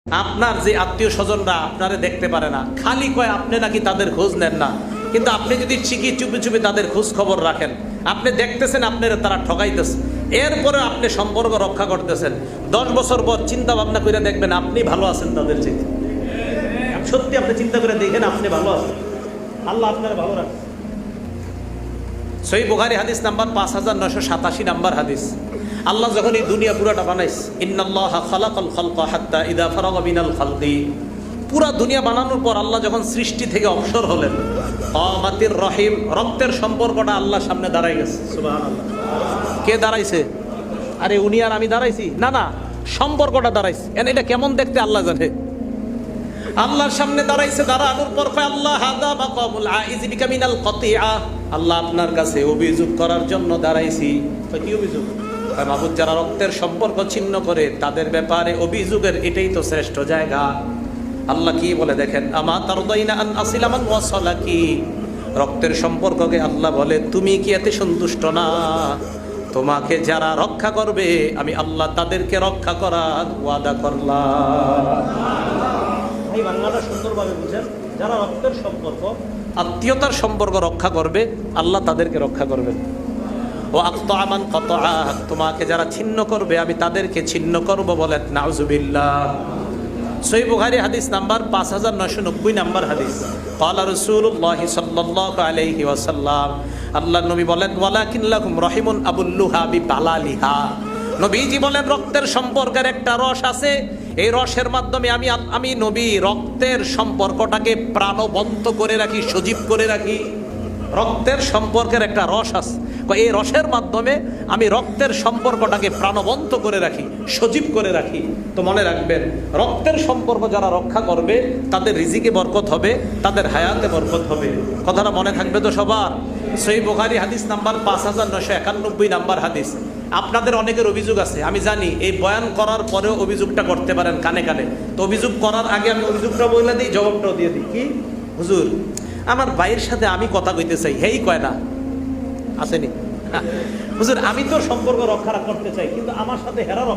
আপনার যে আত্মীয় স্বজনরা আপনারে দেখতে পারে না, খালি কয় আপনি নাকি তাদের খোঁজ নেন না, কিন্তু আপনি যদি ঠিকই চুপি চুপি তাদের খোঁজ খবর রাখেন, আপনি দেখতেছেন আপনারা তারা ঠকাইতেছে, এরপরে আপনি সম্পর্ক রক্ষা করতেছেন, 10 বছর পর চিন্তা ভাবনা করে দেখবেন আপনি ভালো আছেন তাদের চেয়ে। সত্যি আপনি চিন্তা করে দেখেন আপনি ভালো আছেন, আল্লাহ আপনারা ভালো রাখেন। সহিহ বুখারী হাদিস নাম্বার 5987 নাম্বার হাদিস। আল্লাহ যখন এই দুনিয়া পুরাটা বানাইছে, ইন্নাল্লাহা খালাকাল খালকা হাত্তা ইযা ফারাগা মিনাল খালকি, পুরা দুনিয়া বানানোর পর আল্লাহ যখন সৃষ্টি থেকে অবসর হলেন, কামাতির রহিম, রক্তের সম্পর্কটা আল্লাহর সামনে দাঁড়াই গেছে। সুবহানাল্লাহ। কে দাঁড়াইছে? আরে উনি আর আমি দাঁড়াইছি না, না, সম্পর্কটা দাঁড়াইছে। এটা কেমন দেখতে আল্লাহ জানে। আল্লাহর সামনে দাঁড়াইছে, দাঁড়ানোর পর আল্লাহ হাদা মাকামুল আইজ বিকা মিনাল কতিআ, আল্লাহ আপনার কাছে অভিযোগ করার জন্য দাঁড়াইছি। কি অভিযোগ? মাহবুব, যারা রক্তের সম্পর্ক ছিন্ন করে তাদের ব্যাপারে অভিযোগের এটাই তো শ্রেষ্ঠ জায়গা। আল্লাহ কি বলে দেখেন, আমা তারদাইনা আন আসিলা মান ওয়াসালাকি, রক্তের সম্পর্ককে আল্লাহ বলে তুমি কি এতে সন্তুষ্ট না? তোমাকে যারা রক্ষা করবে আমি আল্লাহ তাদেরকে রক্ষা করার ওয়াদা করলাম। এই বাংলাটা সুন্দরভাবে বুঝেন, যারা রক্তের সম্পর্ক, আত্মীয়তার সম্পর্ক রক্ষা করবে আল্লাহ তাদেরকে রক্ষা করবেন। ও আক্তা মান কতআ, তোমাকে যারা ছিন্ন করবে আমি তাদেরকে ছিন্ন করব, বলেন নাউজুবিল্লাহ। সহিহ বুখারী হাদিস নাম্বার 5990 নাম্বার হাদিস। ক্বালা রাসূলুল্লাহ সাল্লাল্লাহু আলাইহি ওয়াসাল্লাম, আল্লাহর নবী বলেন, ওয়ালাকিন লাকুম রাহিমুন আবুল্লুহা বিবালালিহা, নবীজি বলেন রক্তের সম্পর্কের একটা রস আছে, এই রসের মাধ্যমে আমি নবী রক্তের সম্পর্কটাকে প্রাণবন্ত করে রাখি, সজীব করে রাখি। রক্তের সম্পর্কের একটা রস আছে, এই রসের মাধ্যমে আমি রক্তের সম্পর্কটাকে প্রাণবন্ত করে রাখি, সজীব করে রাখি। তো মনে রাখবেন, রক্তের সম্পর্ক যারা রক্ষা করবে তাদের রিজিকে বরকত হবে, তাদের হায়াতে বরকত হবে। কথাটা মনে থাকবে তো সবার? সহিহ বুখারী হাদিস নাম্বার 5991 নাম্বার হাদিস। আপনাদের অনেকের অভিযোগ আছে, আমি জানি, এই বয়ান করার পরেও অভিযোগটা করতে পারেন কানে কানে। তো অভিযোগ করার আগে আমি অভিযোগটা বলে দিই, জবাবটাও দিয়ে দিই। কি হুজুর, আমার ভাইয়ের সাথে আমি কথা কইতে চাই, হেই কয় না, আসেনি। হুজুর আমি তো সম্পর্ক রক্ষা করতে চাই, কিন্তু আমার সাথে হেরা